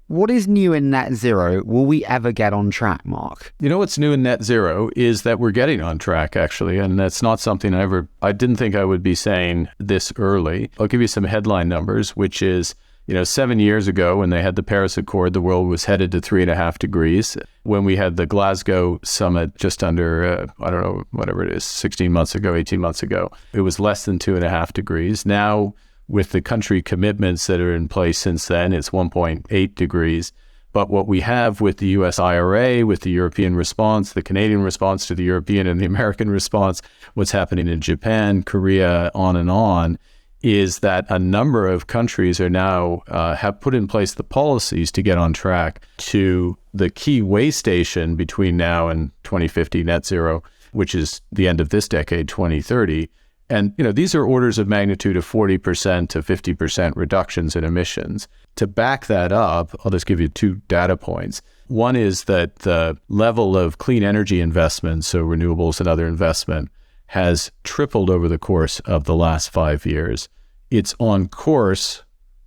What is new in net zero? Will we ever get on track, Mark? You know what's new in net zero is that we're getting on track, actually. And that's not something I didn't think I would be saying this early. I'll give you some headline numbers, which is, 7 years ago when they had the Paris Accord, the world was headed to 3.5 degrees. When we had the Glasgow summit just under, whatever it is, 18 months ago, it was less than 2.5 degrees. Now, with the country commitments that are in place since then, it's 1.8 degrees. But what we have with the US IRA, with the European response, the Canadian response to the European and the American response, what's happening in Japan, Korea, on, is that a number of countries are now have put in place the policies to get on track to the key way station between now and 2050 net zero, which is the end of this decade, 2030. And, these are orders of magnitude of 40% to 50% reductions in emissions. To back that up, I'll just give you 2 data points. One is that the level of clean energy investment, so renewables and other investment, has tripled over the course of the last 5 years. It's on course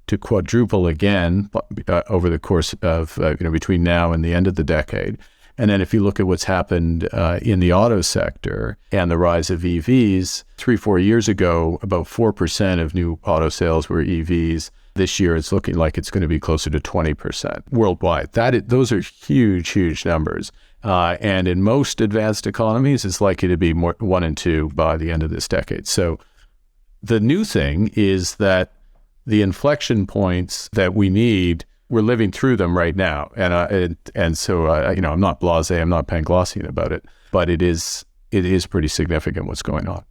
to quadruple again over the course of, between now and the end of the decade. And then if you look at what's happened in the auto sector and the rise of EVs, 3-4 years ago, about 4% of new auto sales were EVs. This year, it's looking like it's going to be closer to 20% worldwide. Those are huge, huge numbers. And in most advanced economies, it's likely to be more 1 and 2 by the end of this decade. So the new thing is that the inflection points that we need, we're living through them right now. And so I'm not blasé, I'm not Panglossian about it, but it is pretty significant what's going on.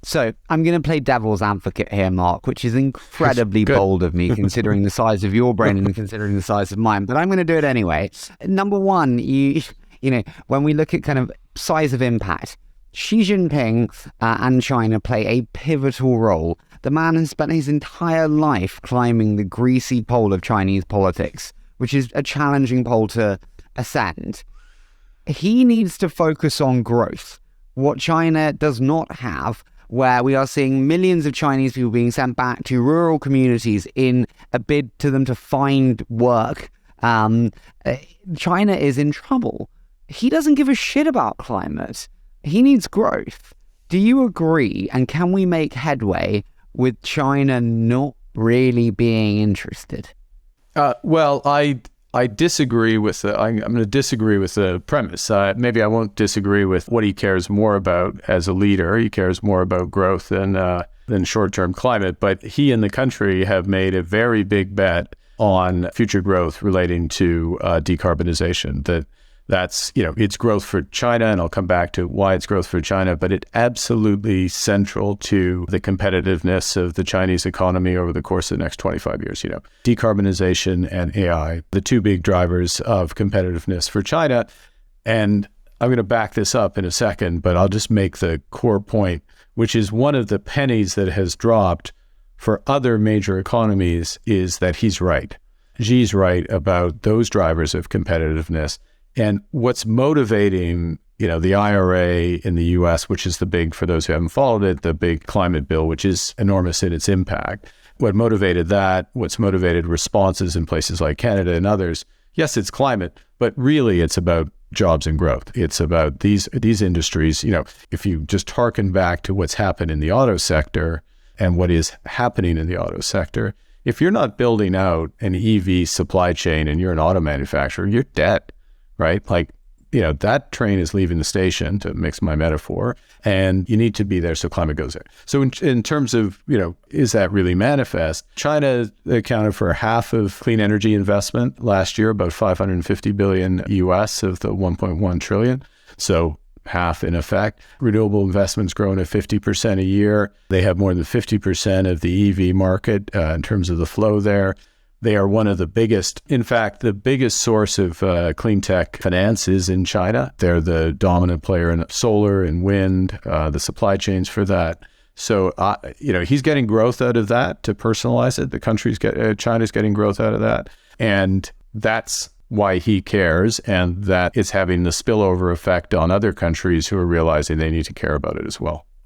So I'm going to play devil's advocate here, Mark, which is incredibly bold of me considering the size of your brain and considering the size of mine, but I'm going to do it anyway. Number one, when we look at kind of size of impact, Xi Jinping and China play a pivotal role. The man has spent his entire life climbing the greasy pole of Chinese politics, which is a challenging pole to ascend. He needs to focus on growth, what China does not have, where we are seeing millions of Chinese people being sent back to rural communities in a bid to them to find work. China is in trouble. He doesn't give a shit about climate. He needs growth. Do you agree? And can we make headway with China not really being interested? Well, I disagree with I'm going to disagree with the premise. Maybe I won't disagree with what he cares more about as a leader. He cares more about growth than short-term climate. But he and the country have made a very big bet on future growth relating to decarbonization. That's it's growth for China, and I'll come back to why it's growth for China, but it's absolutely central to the competitiveness of the Chinese economy over the course of the next 25 years. Decarbonization and AI, the 2 big drivers of competitiveness for China. And I'm going to back this up in a second, but I'll just make the core point, which is one of the pennies that has dropped for other major economies is that he's right. Xi's right about those drivers of competitiveness. And what's motivating, the IRA in the US, which is for those who haven't followed it, the big climate bill, which is enormous in its impact. What motivated that, what's motivated responses in places like Canada and others, yes, it's climate, but really it's about jobs and growth. It's about these industries. If you just hearken back to what's happened in the auto sector and what is happening in the auto sector, if you're not building out an EV supply chain and you're an auto manufacturer, you're dead. Right? That train is leaving the station, to mix my metaphor, and you need to be there so climate goes there. So in terms of, is that really manifest? China accounted for half of clean energy investment last year, about $550 billion US of the 1.1 trillion. So half in effect. Renewable investment's grown at 50% a year. They have more than 50% of the EV market in terms of the flow there. They are one of the biggest, in fact, the biggest source of clean tech finance is in China. They're the dominant player in solar and wind, the supply chains for that. So, he's getting growth out of that. To personalize it, China's getting growth out of that. And that's why he cares, and that it's having the spillover effect on other countries who are realizing they need to care about it as well.